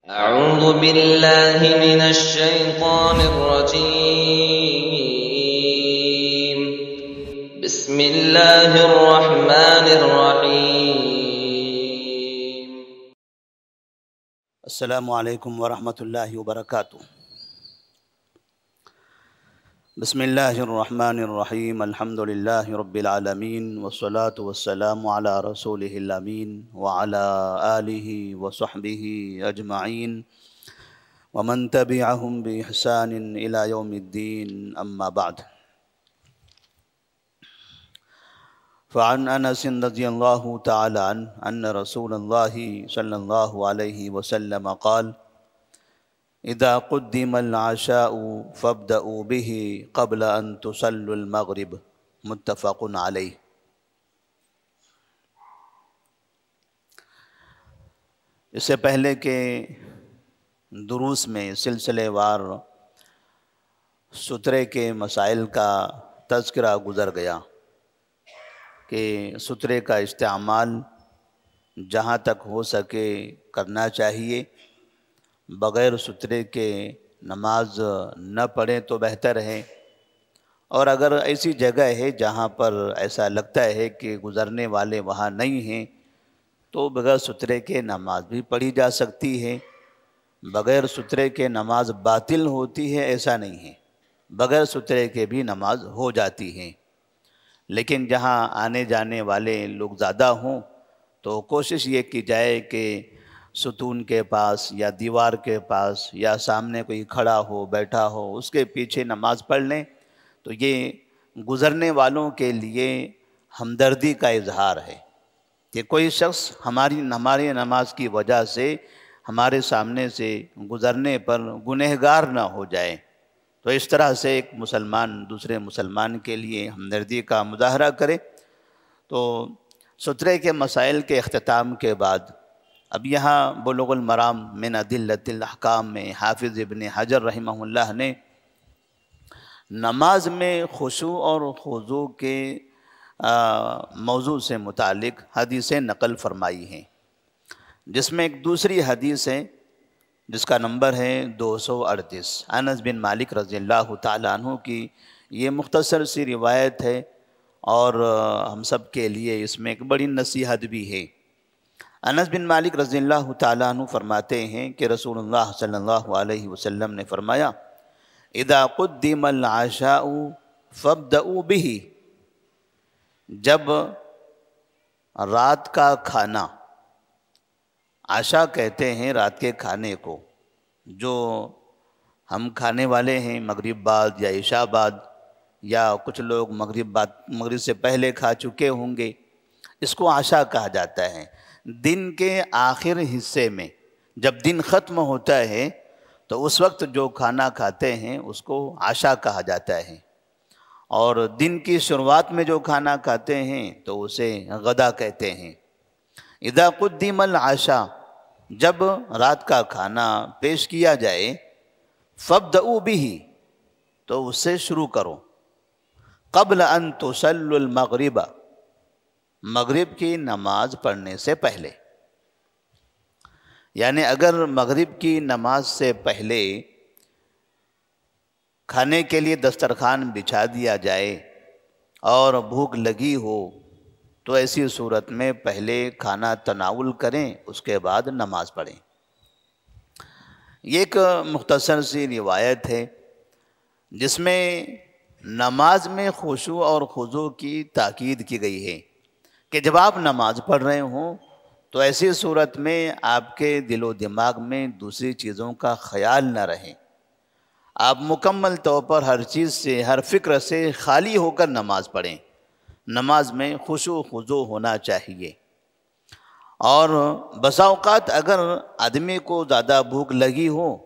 أعوذ بالله من الشيطان الرجيم. بسم الله الرحمن الرحيم. السلام علیکم ورحمۃ اللہ وبرکاتہ۔ بسم اللہ الرحمن الرحیم، الحمد للہ رب العالمین، والصلاة والسلام علی رسولہ الامین وعلی آلہ وصحبہ اجمعین ومن تبعہم بإحسان الی یوم الدین، اما بعد۔ فعن انس رضی اللہ تعالی عنہ ان رسول اللہ صلی اللہ علیہ وسلم قال: اذا قدم العشاء فابدؤوا به قبل ان تصلوا المغرب، متفق علیہ۔ اس سے پہلے کہ دروس میں سلسلے وار سترے کے مسائل کا تذکرہ گزر گیا کہ سترے کا استعمال جہاں تک ہو سکے کرنا چاہیے، بغیر سترے کے نماز نہ پڑھیں تو بہتر ہے، اور اگر ایسی جگہ ہے جہاں پر ایسا لگتا ہے کہ گزرنے والے وہاں نہیں ہیں تو بغیر سترے کے نماز بھی پڑھی جا سکتی ہے۔ بغیر سترے کے نماز باطل ہوتی ہے ایسا نہیں ہے، بغیر سترے کے بھی نماز ہو جاتی ہے، لیکن جہاں آنے جانے والے لوگ زیادہ ہوں تو کوشش یہ کی جائے کہ ستون کے پاس یا دیوار کے پاس یا سامنے کوئی کھڑا ہو بیٹھا ہو اس کے پیچھے نماز پڑھ لیں، تو یہ گزرنے والوں کے لیے ہمدردی کا اظہار ہے کہ کوئی شخص ہماری نماز کی وجہ سے ہمارے سامنے سے گزرنے پر گنہگار نہ ہو جائے۔ تو اس طرح سے ایک مسلمان دوسرے مسلمان کے لیے ہمدردی کا مظاہرہ کرے۔ تو سترے کے مسائل کے اختتام کے بعد اب یہاں بلوغ المرام من ادلۃ الاحکام میں حافظ ابن حجر رحمہ اللہ نے نماز میں خشوع اور خضوع کے موضوع سے متعلق حدیثیں نقل فرمائی ہیں، جس میں ایک دوسری حدیث ہے جس کا نمبر ہے 238، انس بن مالک رضی اللہ تعالیٰ عنہ کی یہ مختصر سی روایت ہے، اور ہم سب کے لیے اس میں ایک بڑی نصیحت بھی ہے۔ انس بن مالک رضی اللہ تعالیٰ عنہ فرماتے ہیں کہ رسول اللہ صلی اللہ علیہ وسلم نے فرمایا: اذا قدم العشاء فابدؤوا به، جب رات کا کھانا، عشاء کہتے ہیں رات کے کھانے کو، جو ہم کھانے والے ہیں مغرب بعد یا عشاء بعد، یا کچھ لوگ مغرب سے پہلے کھا چکے ہوں گے، اس کو عشاء کہا جاتا ہے۔ دن کے آخر حصے میں جب دن ختم ہوتا ہے تو اس وقت جو کھانا کھاتے ہیں اس کو عشاء کہا جاتا ہے، اور دن کی شروعات میں جو کھانا کھاتے ہیں تو اسے غدا کہتے ہیں۔ اذا قدم العشاء، جب رات کا کھانا پیش کیا جائے، فابدؤوا به، تو اس سے شروع کرو، قبل ان تصلوا المغرب، مغرب کی نماز پڑھنے سے پہلے، یعنی اگر مغرب کی نماز سے پہلے کھانے کے لیے دسترخوان بچھا دیا جائے اور بھوک لگی ہو تو ایسی صورت میں پہلے کھانا تناول کریں، اس کے بعد نماز پڑھیں۔ یہ ایک مختصر سی روایت ہے جس میں نماز میں خشوع اور خضوع کی تاکید کی گئی ہے کہ جب آپ نماز پڑھ رہے ہوں تو ایسی صورت میں آپ کے دل و دماغ میں دوسری چیزوں کا خیال نہ رہے، آپ مکمل طور پر ہر چیز سے، ہر فکر سے خالی ہو کر نماز پڑھیں۔ نماز میں خشوع و خضوع ہونا چاہیے، اور بسا اوقات اگر آدمی کو زیادہ بھوک لگی ہو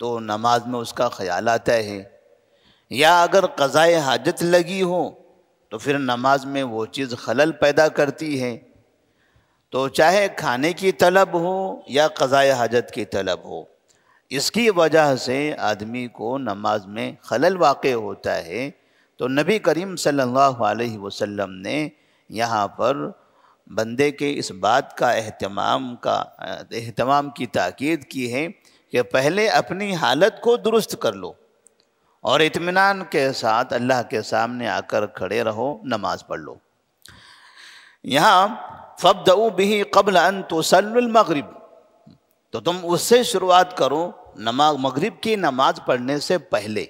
تو نماز میں اس کا خیال آتا ہے، یا اگر قضائے حاجت لگی ہو تو پھر نماز میں وہ چیز خلل پیدا کرتی ہے۔ تو چاہے کھانے کی طلب ہو یا قضائے حاجت کی طلب ہو، اس کی وجہ سے آدمی کو نماز میں خلل واقع ہوتا ہے۔ تو نبی کریم صلی اللہ علیہ وسلم نے یہاں پر بندے کے اس بات کا اہتمام کی تاکید کی ہے کہ پہلے اپنی حالت کو درست کر لو اور اطمینان کے ساتھ اللہ کے سامنے آ کر کھڑے رہو، نماز پڑھ لو۔ یہاں فَابْدَؤُوا بِهِ قَبْلَ أَن تُصَلُّوا الْمَغْرِبَ، تو تم اس سے شروعات کرو مغرب کی نماز پڑھنے سے پہلے،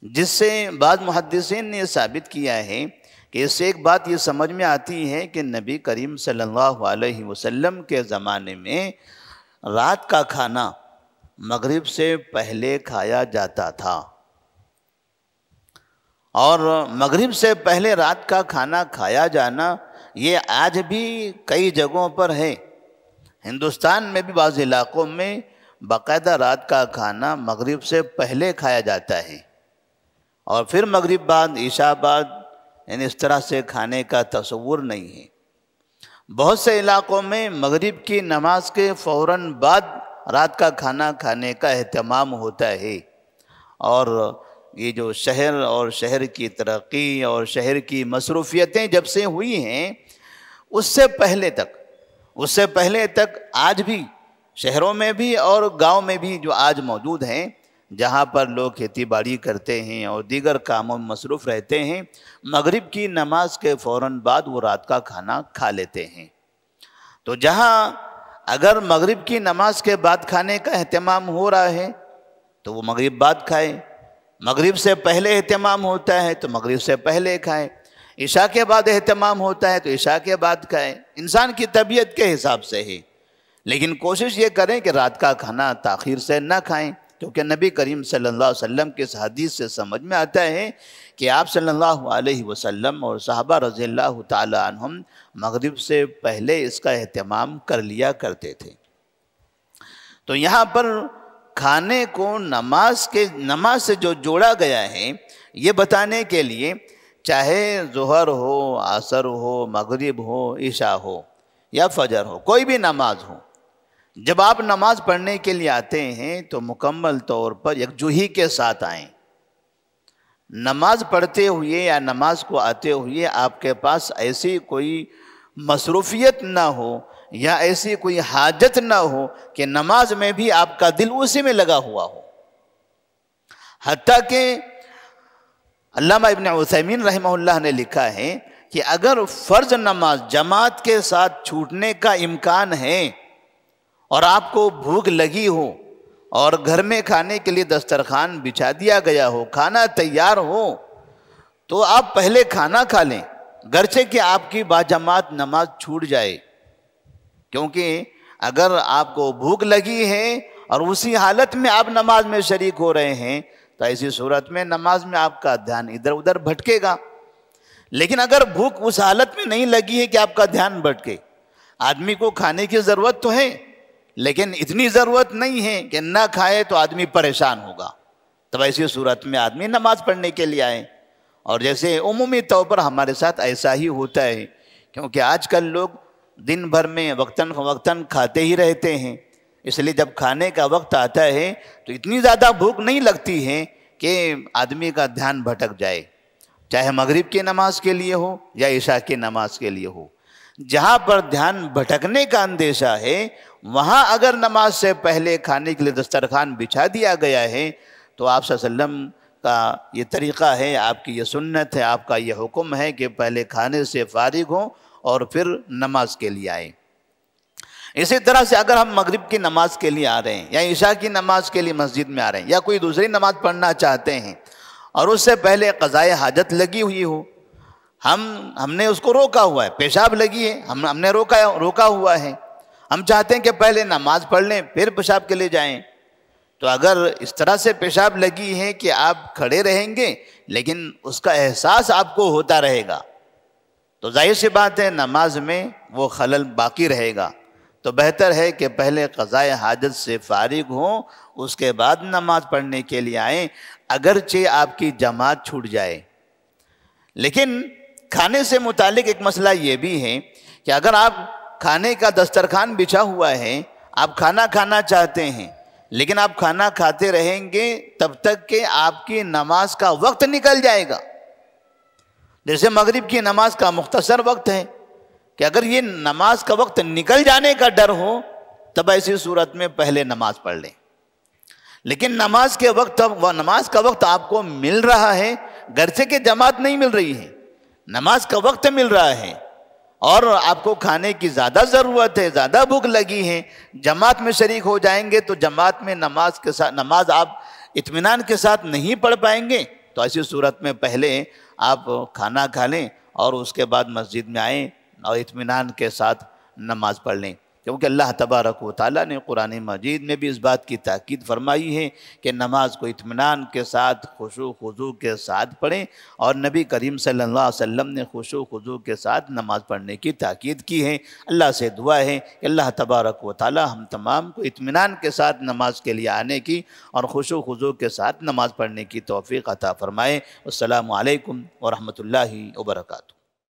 جس سے بعض محدثین نے یہ ثابت کیا ہے کہ اس سے ایک بات یہ سمجھ میں آتی ہے کہ نبی کریم صلی اللہ علیہ وسلم کے زمانے میں رات کا کھانا مغرب سے پہلے کھایا جاتا تھا، اور مغرب سے پہلے رات کا کھانا کھایا جانا یہ آج بھی کئی جگہوں پر ہے۔ ہندوستان میں بھی بعض علاقوں میں باقاعدہ رات کا کھانا مغرب سے پہلے کھایا جاتا ہے، اور پھر مغرب بعد عشاء بعد، یعنی اس طرح سے کھانے کا تصور نہیں ہے۔ بہت سے علاقوں میں مغرب کی نماز کے فوراً بعد رات کا کھانا کھانے کا اہتمام ہوتا ہے، اور یہ جو شہر اور شہر کی ترقی اور شہر کی مصروفیتیں جب سے ہوئی ہیں، اس سے پہلے تک آج بھی شہروں میں بھی اور گاؤں میں بھی جو آج موجود ہیں، جہاں پر لوگ کھیتی باڑی کرتے ہیں اور دیگر کاموں میں مصروف رہتے ہیں، مغرب کی نماز کے فوراً بعد وہ رات کا کھانا کھا لیتے ہیں۔ تو جہاں اگر مغرب کی نماز کے بعد کھانے کا اہتمام ہو رہا ہے تو وہ مغرب بعد کھائے، مغرب سے پہلے اہتمام ہوتا ہے تو مغرب سے پہلے کھائے، عشاء کے بعد اہتمام ہوتا ہے تو عشاء کے بعد کھائے، انسان کی طبیعت کے حساب سے ہے۔ لیکن کوشش یہ کریں کہ رات کا کھانا تاخیر سے نہ کھائیں، کیونکہ نبی کریم صلی اللہ علیہ وسلم کے اس حدیث سے سمجھ میں آتا ہے کہ آپ صلی اللہ علیہ وسلم اور صحابہ رضی اللہ تعالی عنہم مغرب سے پہلے اس کا اہتمام کر لیا کرتے تھے۔ تو یہاں پر کھانے کو نماز سے جو جوڑا گیا ہے، یہ بتانے کے لیے چاہے ظہر ہو، عصر ہو، مغرب ہو، عشاء ہو یا فجر ہو، کوئی بھی نماز ہو، جب آپ نماز پڑھنے کے لیے آتے ہیں تو مکمل طور پر یکجہتی کے ساتھ آئیں۔ نماز پڑھتے ہوئے یا نماز کو آتے ہوئے آپ کے پاس ایسی کوئی مصروفیت نہ ہو یا ایسی کوئی حاجت نہ ہو کہ نماز میں بھی آپ کا دل اسی میں لگا ہوا ہو۔ حتیٰ کہ علامہ ابن عثیمین رحمہ اللہ نے لکھا ہے کہ اگر فرض نماز جماعت کے ساتھ چھوٹنے کا امکان ہے اور آپ کو بھوک لگی ہو اور گھر میں کھانے کے لیے دسترخوان بچھا دیا گیا ہو، کھانا تیار ہو، تو آپ پہلے کھانا کھا لیں، گرچہ کہ آپ کی باجماعت نماز چھوٹ جائے، کیونکہ اگر آپ کو بھوک لگی ہے اور اسی حالت میں آپ نماز میں شریک ہو رہے ہیں تو ایسی صورت میں نماز میں آپ کا دھیان ادھر ادھر بھٹکے گا۔ لیکن اگر بھوک اس حالت میں نہیں لگی ہے کہ آپ کا دھیان بھٹکے، آدمی کو کھانے کی ضرورت تو ہے لیکن اتنی ضرورت نہیں ہے کہ نہ کھائے تو آدمی پریشان ہوگا، تب ایسی صورت میں آدمی نماز پڑھنے کے لیے آئے۔ اور جیسے عمومی طور پر ہمارے ساتھ ایسا ہی ہوتا ہے، کیونکہ آج کل لوگ دن بھر میں وقتاً فوقتاً کھاتے ہی رہتے ہیں، اس لیے جب کھانے کا وقت آتا ہے تو اتنی زیادہ بھوک نہیں لگتی ہے کہ آدمی کا دھیان بھٹک جائے، چاہے مغرب کی نماز کے لیے ہو یا عشاء کی نماز کے لیے ہو۔ جہاں پر دھیان بھٹکنے کا اندیشہ ہے وہاں اگر نماز سے پہلے کھانے کے لیے دسترخوان بچھا دیا گیا ہے تو آپ صلی اللہ علیہ وسلم کا یہ طریقہ ہے، آپ کی یہ سنت ہے، آپ کا یہ حکم ہے کہ پہلے کھانے سے فارغ ہوں اور پھر نماز کے لیے آئیں۔ اسی طرح سے اگر ہم مغرب کی نماز کے لیے آ رہے ہیں یا عشاء کی نماز کے لیے مسجد میں آ رہے ہیں یا کوئی دوسری نماز پڑھنا چاہتے ہیں اور اس سے پہلے قضائے حاجت لگی ہوئی ہو، ہم نے اس کو روکا ہوا ہے، پیشاب لگی ہے، ہم نے روکا ہوا ہے، ہم چاہتے ہیں کہ پہلے نماز پڑھ لیں پھر پیشاب کے لیے جائیں، تو اگر اس طرح سے پیشاب لگی ہے کہ آپ کھڑے رہیں گے لیکن اس کا احساس آپ کو ہوتا رہے گا تو ظاہر سی بات ہے نماز میں وہ خلل باقی رہے گا۔ تو بہتر ہے کہ پہلے قضائے حاجت سے فارغ ہوں، اس کے بعد نماز پڑھنے کے لیے آئیں، اگرچہ آپ کی جماعت چھوٹ جائے۔ لیکن کھانے سے متعلق ایک مسئلہ یہ بھی ہے کہ اگر آپ کھانے کا دسترخوان بچھا ہوا ہے، آپ کھانا کھانا چاہتے ہیں لیکن آپ کھانا کھاتے رہیں گے تب تک کہ آپ کی نماز کا وقت نکل جائے گا۔ جیسے مغرب کی نماز کا مختصر وقت ہے، کہ اگر یہ نماز کا وقت نکل جانے کا ڈر ہو تب ایسی صورت میں پہلے نماز پڑھ لیں. لیکن نماز کا وقت آپ کو مل رہا ہے، گھر سے کہ جماعت نہیں مل رہی ہے، نماز کا وقت مل رہا ہے اور آپ کو کھانے کی زیادہ ضرورت ہے، زیادہ بھوک لگی ہے، جماعت میں شریک ہو جائیں گے تو جماعت میں نماز آپ اطمینان کے ساتھ نہیں پڑھ پائیں گے. تو ایسی صورت میں پہلے آپ کھانا کھا لیں اور اس کے بعد مسجد میں آئیں اور اطمینان کے ساتھ نماز پڑھ لیں. کیونکہ اللہ تبارک و تعالیٰ نے قرآن مجید میں بھی اس بات کی تاکید فرمائی ہے کہ نماز کو اطمینان کے ساتھ خشوع خضوع کے ساتھ پڑھیں، اور نبی کریم صلی اللہ علیہ وسلم نے خشوع خضوع کے ساتھ نماز پڑھنے کی تاکید کی ہے. اللہ سے دعا ہے کہ اللہ تبارک و تعالیٰ ہم تمام کو اطمینان کے ساتھ نماز کے لیے آنے کی اور خشوع خضوع کے ساتھ نماز پڑھنے کی توفیق عطا فرمائے. السلام علیکم ورحمۃ اللہ وبرکاتہ.